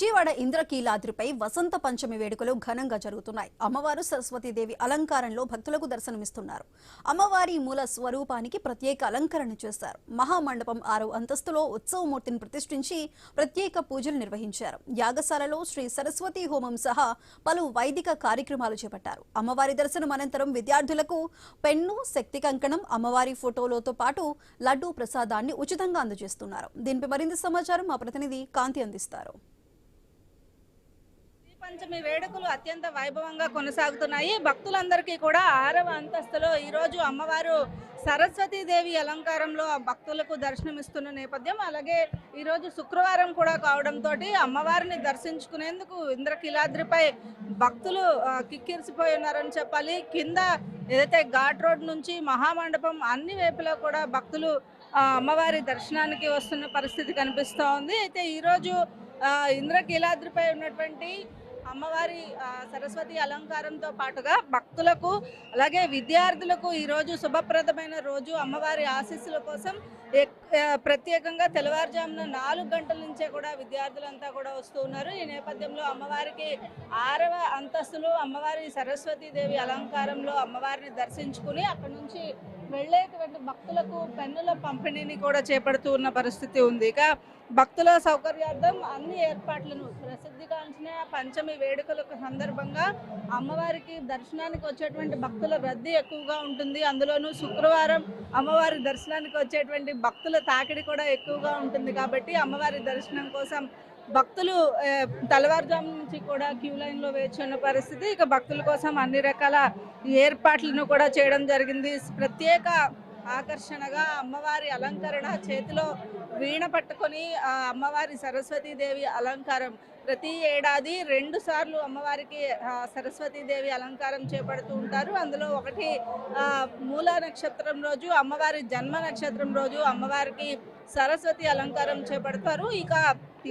విజయవాడ ఇంద్రకీలాద్రిపై వసంత పంచమి వేడుకలు ఘనంగా జరుగుతున్నాయి. అమ్మవారు సరస్వతీదేవి అలంకారంలో భక్తులకు దర్శనమిస్తున్నారు. అమ్మవారి మూల స్వరూపానికి ప్రత్యేక అలంకరణ చేశారు. మహామండపం 6వ అంతస్తులో ఉత్సవమూర్తిని ప్రతిష్ఠించి ప్రత్యేక పూజలు నిర్వహించారు. యాగశాలలో శ్రీ సరస్వతి హోమం సహా పలు వైదిక కార్యక్రమాలు చేపట్టారు. అమ్మవారి దర్శనం అనంతరం విద్యార్థులకు పెన్ను, శక్తి కంకణం, అమ్మవారి ఫోటోలతో పాటు లడ్డూ ప్రసాదాన్ని ఉచితంగా అందజేస్తున్నారు. దీనిపై మరింత సమాచారం మా ప్రతినిధి కాంతి అందిస్తారు. పంచమి వేడుకలు అత్యంత వైభవంగా కొనసాగుతున్నాయి. భక్తులందరికీ కూడా 6వ అంతస్తులో ఈరోజు అమ్మవారు సరస్వతీదేవి అలంకారంలో భక్తులకు దర్శనమిస్తున్న నేపథ్యం. అలాగే ఈరోజు శుక్రవారం కూడా కావడంతో అమ్మవారిని దర్శించుకునేందుకు ఇంద్రకీలాద్రిపై భక్తులు కిక్కిరిసిపోయి ఉన్నారని చెప్పాలి. కింద ఏదైతే ఘాట్ రోడ్ నుంచి మహామండపం అన్ని వైపులా కూడా భక్తులు అమ్మవారి దర్శనానికి వస్తున్న పరిస్థితి కనిపిస్తూ ఉంది. అయితే ఈరోజు ఇంద్రకీలాద్రిపై ఉన్నటువంటి అమ్మవారి సరస్వతి అలంకారంతో పాటుగా భక్తులకు అలాగే విద్యార్థులకు ఈరోజు శుభప్రదమైన రోజు. అమ్మవారి ఆశీస్సుల కోసం ప్రత్యేకంగా తెల్లవారుజామున 4 గంటల నుంచే కూడా విద్యార్థులంతా కూడా వస్తూ ఉన్నారు. ఈ నేపథ్యంలో అమ్మవారికి 6వ అంతస్తులో అమ్మవారి సరస్వతీదేవి అలంకారంలో అమ్మవారిని దర్శించుకుని అక్కడి నుంచి వెళ్ళేటువంటి భక్తులకు పెన్నుల పంపిణీని కూడా చేపడుతూ ఉన్న పరిస్థితి ఉంది. ఇక భక్తుల సౌకర్యార్థం అన్ని ఏర్పాట్లను ప్రసిద్ధిగాంచిన పంచమి వేడుకలకు సందర్భంగా అమ్మవారికి దర్శనానికి వచ్చేటువంటి భక్తుల రద్దీ ఎక్కువగా ఉంటుంది. అందులోనూ శుక్రవారం అమ్మవారి దర్శనానికి వచ్చేటువంటి భక్తుల తాకిడి కూడా ఎక్కువగా ఉంటుంది. కాబట్టి అమ్మవారి దర్శనం కోసం భక్తులు తెల్లవారుజాము నుంచి కూడా క్యూ లైన్లో వేచి ఉన్న పరిస్థితి. ఇక భక్తుల కోసం అన్ని రకాల ఏర్పాట్లను కూడా చేయడం జరిగింది. ప్రత్యేక ఆకర్షణగా అమ్మవారి అలంకరణ, చేతిలో వీణ పట్టుకొని అమ్మవారి సరస్వతీదేవి అలంకారం ప్రతి ఏడాది 2 సార్లు అమ్మవారికి సరస్వతీదేవి అలంకారం చేపడుతూ ఉంటారు. అందులో ఒకటి మూల నక్షత్రం రోజు, అమ్మవారి జన్మ నక్షత్రం రోజు అమ్మవారికి సరస్వతి అలంకారం చేపడతారు. ఇక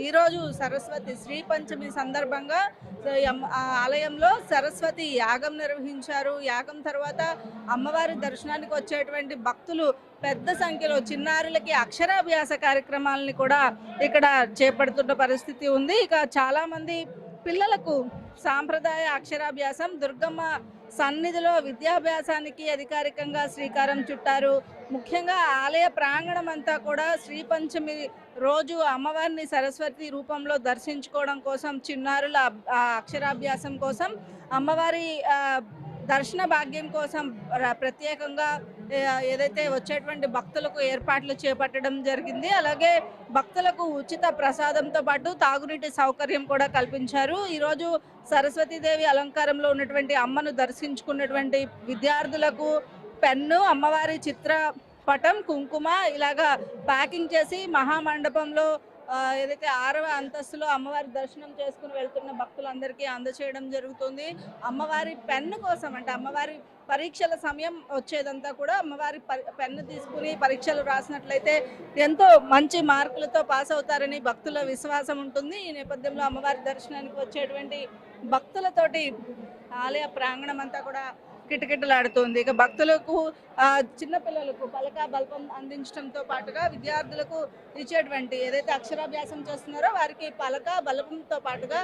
ఈరోజు సరస్వతి శ్రీ పంచమి సందర్భంగా ఆలయంలో సరస్వతి యాగం నిర్వహించారు. యాగం తర్వాత అమ్మవారి దర్శనానికి వచ్చేటువంటి భక్తులు పెద్ద సంఖ్యలో చిన్నారులకి అక్షరాభ్యాస కార్యక్రమాలని కూడా ఇక్కడ చేపడుతున్న పరిస్థితి ఉంది. ఇక చాలామంది పిల్లలకు సాంప్రదాయ అక్షరాభ్యాసం, దుర్గమ్మ సన్నిధిలో విద్యాభ్యాసానికి అధికారికంగా శ్రీకారం చుట్టారు. ముఖ్యంగా ఆలయ ప్రాంగణం అంతా కూడా శ్రీ పంచమి రోజు అమ్మవారిని సరస్వతి రూపంలో దర్శించుకోవడం కోసం, చిన్నారుల అక్షరాభ్యాసం కోసం, అమ్మవారి దర్శన భాగ్యం కోసం ప్రత్యేకంగా ఏదైతే వచ్చేటువంటి భక్తులకు ఏర్పాట్లు చేపట్టడం జరిగింది. అలాగే భక్తులకు ఉచిత ప్రసాదంతో పాటు తాగునీటి సౌకర్యం కూడా కల్పించారు. ఈరోజు సరస్వతీదేవి అలంకారంలో ఉన్నటువంటి అమ్మను దర్శించుకున్నటువంటి విద్యార్థులకు పెన్ను, అమ్మవారి చిత్రపటం, కుంకుమ ఇలాగా ప్యాకింగ్ చేసి మహామండపంలో ఏదైతే 6వ అంతస్తులో అమ్మవారి దర్శనం చేసుకుని వెళ్తున్న భక్తులందరికీ అందచేయడం జరుగుతుంది. అమ్మవారి పెన్ను కోసం, అంటే అమ్మవారి పరీక్షల సమయం వచ్చేదంతా కూడా అమ్మవారి పెన్ను తీసుకుని పరీక్షలు రాసినట్లయితే ఎంతో మంచి మార్కులతో పాస్ అవుతారని భక్తుల విశ్వాసం ఉంటుంది. ఈ నేపథ్యంలో అమ్మవారి దర్శనానికి వచ్చేటువంటి భక్తులతోటి ఆలయ ప్రాంగణం అంతా కూడా కిటకిటలాడుతుంది. ఇక భక్తులకు చిన్నపిల్లలకు పలక బల్పం అందించడంతో పాటుగా విద్యార్థులకు ఇచ్చేటువంటి ఏదైతే అక్షరాభ్యాసం చేస్తున్నారో వారికి పలక బల్పంతో పాటుగా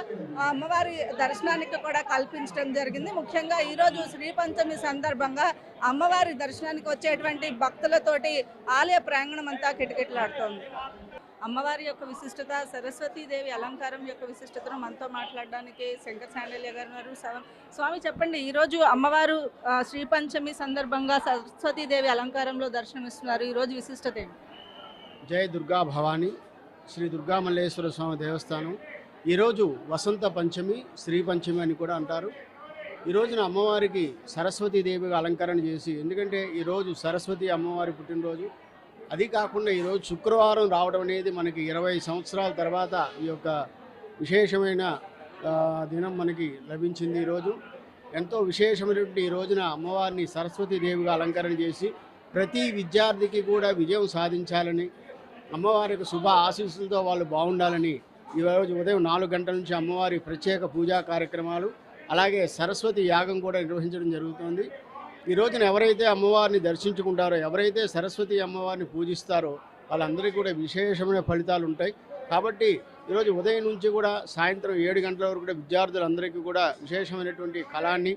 అమ్మవారి దర్శనానికి కూడా కల్పించడం జరిగింది. ముఖ్యంగా ఈరోజు శ్రీ పంచమి సందర్భంగా అమ్మవారి దర్శనానికి వచ్చేటువంటి భక్తులతోటి ఆలయ ప్రాంగణం అంతా కిటకిటలాడుతోంది. అమ్మవారి యొక్క విశిష్టత, సరస్వతీదేవి అలంకారం యొక్క విశిష్టతను మనతో మాట్లాడడానికి శంకర్ శాండల్య గారు ఉన్నారు. స్వామి చెప్పండి, ఈరోజు అమ్మవారు శ్రీ పంచమి సందర్భంగా సరస్వతీదేవి అలంకారంలో దర్శనమిస్తున్నారు. ఈరోజు విశిష్టత ఏంటి? జై దుర్గా భవాని, శ్రీ దుర్గా మల్లేశ్వర స్వామి దేవస్థానం. ఈరోజు వసంత పంచమి, శ్రీ పంచమి అని కూడా అంటారు. ఈ రోజున అమ్మవారికి సరస్వతీదేవిగా అలంకరణ చేసి, ఎందుకంటే ఈరోజు సరస్వతి అమ్మవారి పుట్టినరోజు. అది కాకుండా ఈరోజు శుక్రవారం రావడం అనేది మనకి 20 సంవత్సరాల తర్వాత ఈ యొక్క విశేషమైన దినం మనకి లభించింది. ఈరోజు ఎంతో విశేషమైనటువంటి ఈ రోజున అమ్మవారిని సరస్వతీదేవిగా అలంకరణ చేసి ప్రతి విద్యార్థికి కూడా విజయం సాధించాలని, అమ్మవారికి శుభ ఆశీస్సులతో వాళ్ళు బాగుండాలని ఈరోజు ఉదయం 4 గంటల నుంచి అమ్మవారి ప్రత్యేక పూజా కార్యక్రమాలు, అలాగే సరస్వతి యాగం కూడా నిర్వహించడం జరుగుతుంది. ఈ రోజున ఎవరైతే అమ్మవారిని దర్శించుకుంటారో, ఎవరైతే సరస్వతి అమ్మవారిని పూజిస్తారో వాళ్ళందరికీ కూడా విశేషమైన ఫలితాలు ఉంటాయి. కాబట్టి ఈరోజు ఉదయం నుంచి కూడా సాయంత్రం 7 గంటల వరకు కూడా విద్యార్థులందరికీ కూడా విశేషమైనటువంటి కళాన్ని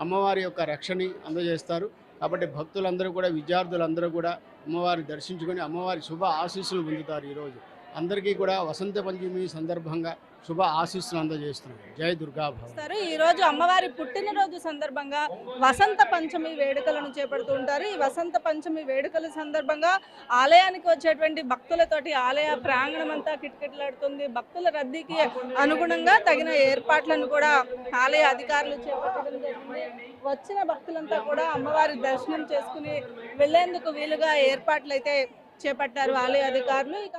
అమ్మవారి యొక్క రక్షని అందజేస్తారు. కాబట్టి భక్తులందరూ కూడా విద్యార్థులందరూ కూడా అమ్మవారిని దర్శించుకొని అమ్మవారి శుభ ఆశీస్సులు పొందుతారు. ఈరోజు అందరికీ కూడా వసంత పంచమి సందర్భంగా శుభ ఆశీస్సులు అందజేస్తున్నాం. జై దుర్గా భవ. ఈ రోజు అమ్మవారి పుట్టినరోజు సందర్భంగా వసంత పంచమి వేడుకలను చేపడుతూ ఉంటారు. ఈ వసంత పంచమి వేడుకల సందర్భంగా ఆలయానికి వచ్చేటువంటి భక్తులతోటి ఆలయ ప్రాంగణం అంతా కిటకిటలాడుతుంది. భక్తుల రద్దీకి అనుగుణంగా తగిన ఏర్పాట్లను కూడా ఆలయ అధికారులు చేపట్టడం జరిగింది. వచ్చిన భక్తులంతా కూడా అమ్మవారి దర్శనం చేసుకుని వెళ్లేందుకు వీలుగా ఏర్పాట్లు అయితే చేపట్టారు ఆలయ అధికారులు. ఇక